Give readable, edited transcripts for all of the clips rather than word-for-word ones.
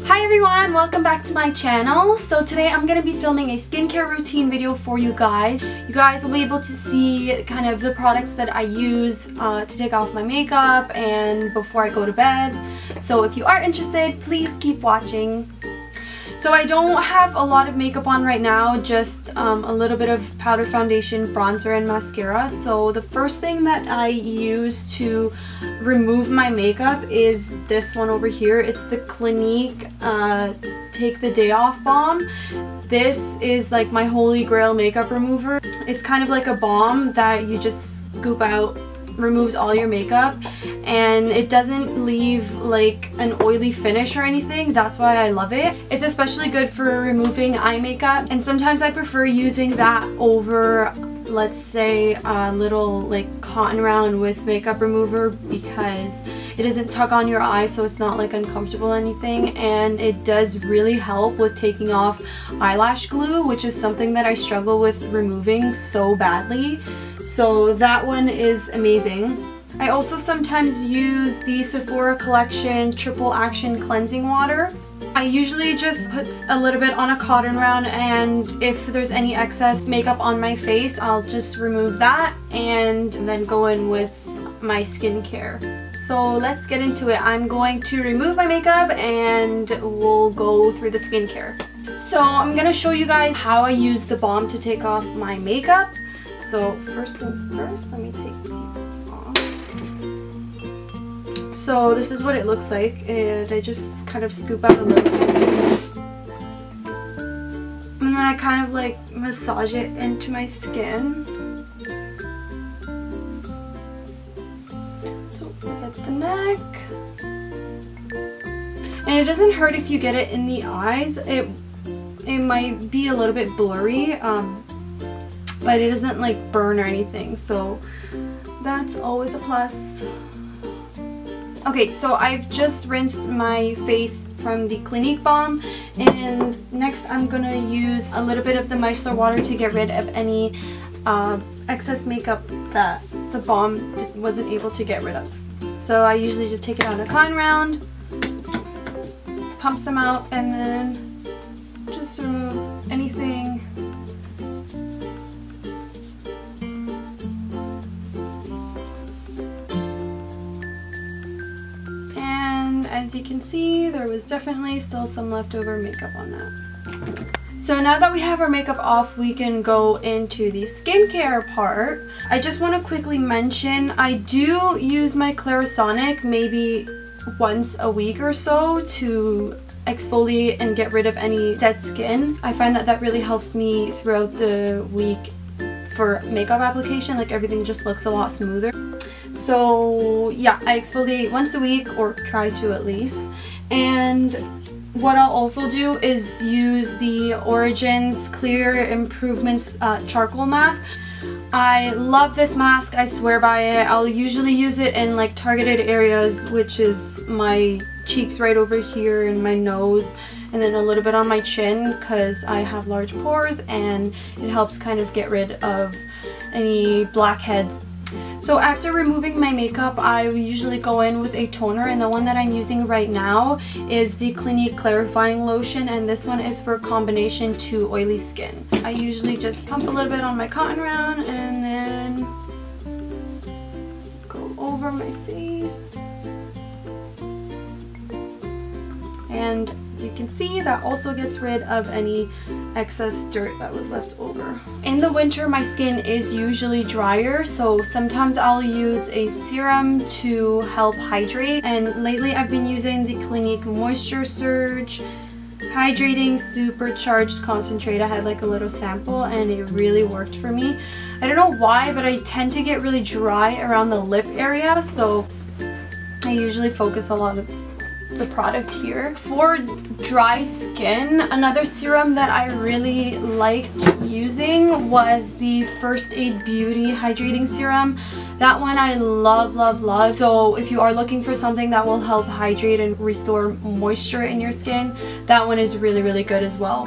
Hi everyone, welcome back to my channel. So today I'm going to be filming a skincare routine video for you guys. You guys will be able to see kind of the products that I use to take off my makeup and before I go to bed. So if you are interested, please keep watching. So I don't have a lot of makeup on right now, just a little bit of powder foundation, bronzer, and mascara. So the first thing that I use to remove my makeup is this one over here. It's the Clinique Take the Day Off Balm. This is like my holy grail makeup remover. It's kind of like a balm that you just scoop out, removes all your makeup, and it doesn't leave like an oily finish or anything. That's why I love it. It's especially good for removing eye makeup, and sometimes I prefer using that over, let's say, a little like cotton round with makeup remover, because it doesn't tug on your eye, so it's not like uncomfortable or anything, and it does really help with taking off eyelash glue, which is something that I struggle with removing so badly. So that one is amazing. I also sometimes use the Sephora collection Triple Action Cleansing Water. I usually just put a little bit on a cotton round, and if there's any excess makeup on my face, I'll just remove that and then go in with my skincare. So let's get into it. I'm going to remove my makeup and we'll go through the skincare. So I'm going to show you guys how I use the balm to take off my makeup. So first things first, let me take these off. So this is what it looks like, and I just kind of scoop out a little bit. And then I kind of like massage it into my skin. So get the neck. And it doesn't hurt if you get it in the eyes. It might be a little bit blurry, but it doesn't like burn or anything, so that's always a plus. Okay, so I've just rinsed my face from the Clinique balm, and next I'm gonna use a little bit of the micellar water to get rid of any excess makeup that the balm wasn't able to get rid of. So I usually just take it on a cotton round, pump some out, and then just remove anything . As you can see, there was definitely still some leftover makeup on that. So now that we have our makeup off, we can go into the skincare part. I just want to quickly mention, I do use my Clarisonic maybe once a week or so to exfoliate and get rid of any dead skin. I find that that really helps me throughout the week for makeup application. Like, everything just looks a lot smoother. So yeah, I exfoliate once a week, or try to at least. And what I'll also do is use the Origins Clear Improvements Charcoal Mask. I love this mask, I swear by it. I'll usually use it in like targeted areas, which is my cheeks right over here and my nose, and then a little bit on my chin because I have large pores, and it helps kind of get rid of any blackheads. So after removing my makeup, I usually go in with a toner, and the one that I'm using right now is the Clinique Clarifying Lotion, and this one is for combination to oily skin. I usually just pump a little bit on my cotton round and then go over my face. And as you can see, that also gets rid of any excess dirt that was left over. In the winter, my skin is usually drier, so sometimes I'll use a serum to help hydrate. And lately I've been using the Clinique Moisture Surge Hydrating Supercharged Concentrate. I had like a little sample and it really worked for me. I don't know why, but I tend to get really dry around the lip area, so I usually focus a lot of the product here. For dry skin, another serum that I really liked using was the First Aid Beauty Hydrating Serum. That one I love, love, love. So if you are looking for something that will help hydrate and restore moisture in your skin, that one is really, really good as well.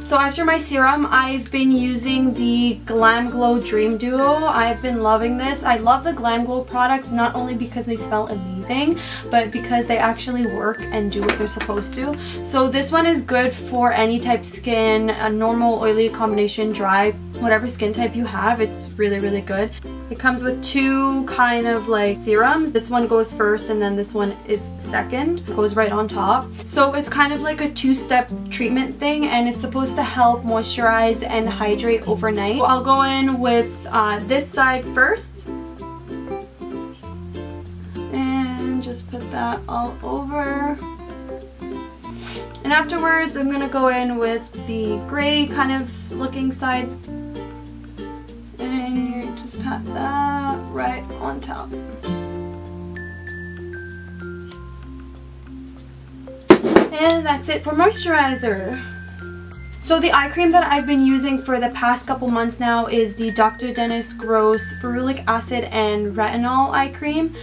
So after my serum, I've been using the GlamGlow DREAMDUO. I've been loving this. I love the GlamGlow products not only because they smell amazing, but because they actually work and do what they're supposed to. So this one is good for any type skin, a normal, oily, combination, dry, whatever skin type you have. It's really, really good. It comes with two kind of like serums. This one goes first and then this one is second. It goes right on top. So it's kind of like a two-step treatment thing, and it's supposed to help moisturize and hydrate overnight. So I'll go in with this side first. And just put that all over. And afterwards I'm gonna go in with the gray kind of looking side. And you just pat that right on top. And that's it for moisturizer. So the eye cream that I've been using for the past couple months now is the Dr. Dennis Gross Ferulic Acid and Retinol eye cream.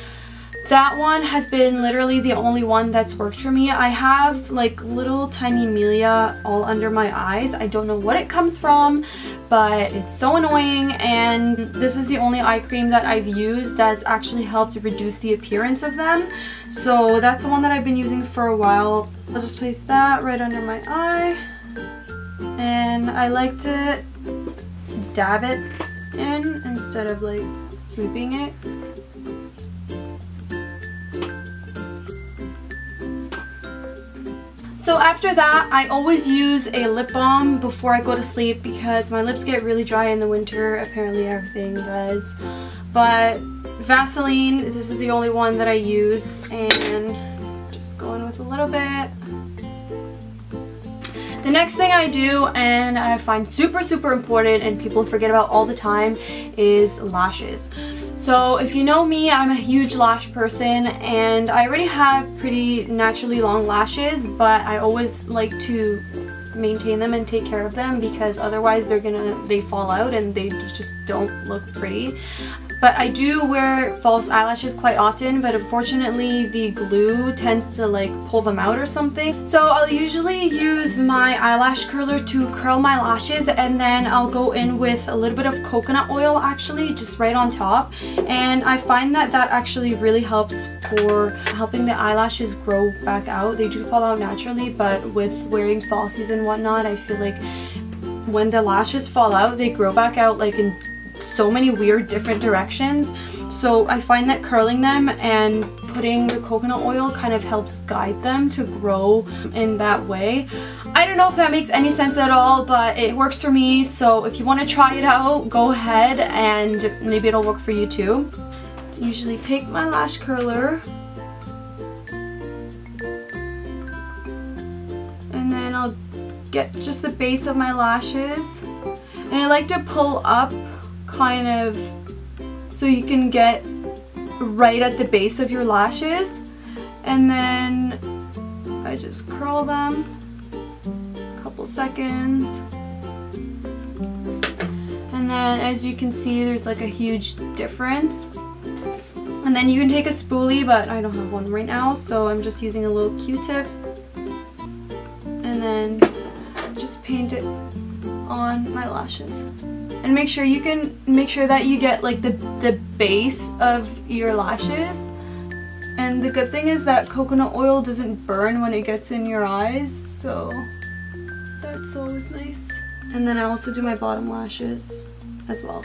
That one has been literally the only one that's worked for me. I have like little tiny milia all under my eyes. I don't know what it comes from, but it's so annoying, and this is the only eye cream that I've used that's actually helped to reduce the appearance of them. So that's the one that I've been using for a while. I'll just place that right under my eye, and I like to dab it in instead of like sweeping it. So after that, I always use a lip balm before I go to sleep because my lips get really dry in the winter. Apparently everything does. But Vaseline, this is the only one that I use, and just go in with a little bit. The next thing I do, and I find super, super important and people forget about all the time, is lashes. So if you know me, I'm a huge lash person, and I already have pretty naturally long lashes, but I always like to maintain them and take care of them because otherwise they fall out and they just don't look pretty. But I do wear false eyelashes quite often, but unfortunately the glue tends to like pull them out or something. So I'll usually use my eyelash curler to curl my lashes, and then I'll go in with a little bit of coconut oil, actually just right on top. And I find that that actually really helps for helping the eyelashes grow back out. They do fall out naturally, but with wearing falsies and whatnot, I feel like when the lashes fall out, they grow back out like in so many weird different directions. So I find that curling them and putting the coconut oil kind of helps guide them to grow in that way. I don't know if that makes any sense at all, but it works for me. So if you want to try it out, go ahead, and maybe it'll work for you too. I usually take my lash curler and then I'll get just the base of my lashes, and I like to pull up kind of so you can get right at the base of your lashes, and then I just curl them a couple seconds, and then as you can see there's like a huge difference. And then you can take a spoolie, but I don't have one right now, so I'm just using a little Q-tip, and then just paint it on my lashes. And make sure that you get like the base of your lashes. And the good thing is that coconut oil doesn't burn when it gets in your eyes, so that's always nice. And then I also do my bottom lashes as well.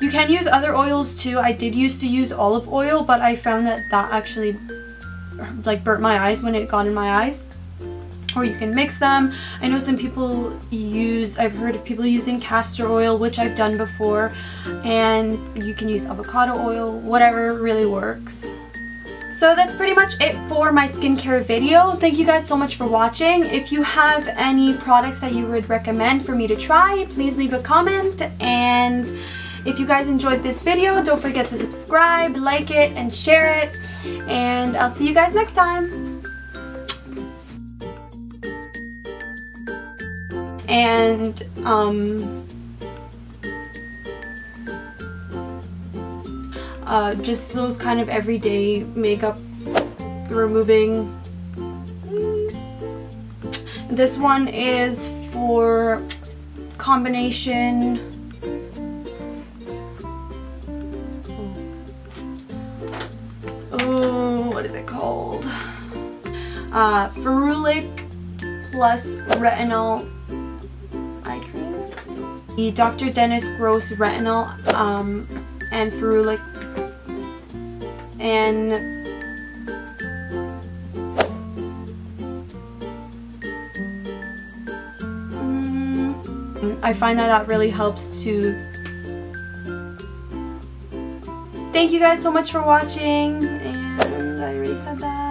You can use other oils too. I did used to use olive oil, but I found that that actually like burnt my eyes when it got in my eyes. Or you can mix them. I know some people I've heard of people using castor oil, which I've done before, and you can use avocado oil, whatever really works. So that's pretty much it for my skincare video. Thank you guys so much for watching. If you have any products that you would recommend for me to try, please leave a comment. And if you guys enjoyed this video, don't forget to subscribe, like it, and share it. And I'll see you guys next time. And just those kind of everyday makeup removing. This one is for combination. Oh, what is it called? Ferulic plus Retinol eye cream. The Dr. Dennis Gross Retinol and Ferulic, and I find that really helps too. Thank you guys so much for watching, and I already said that.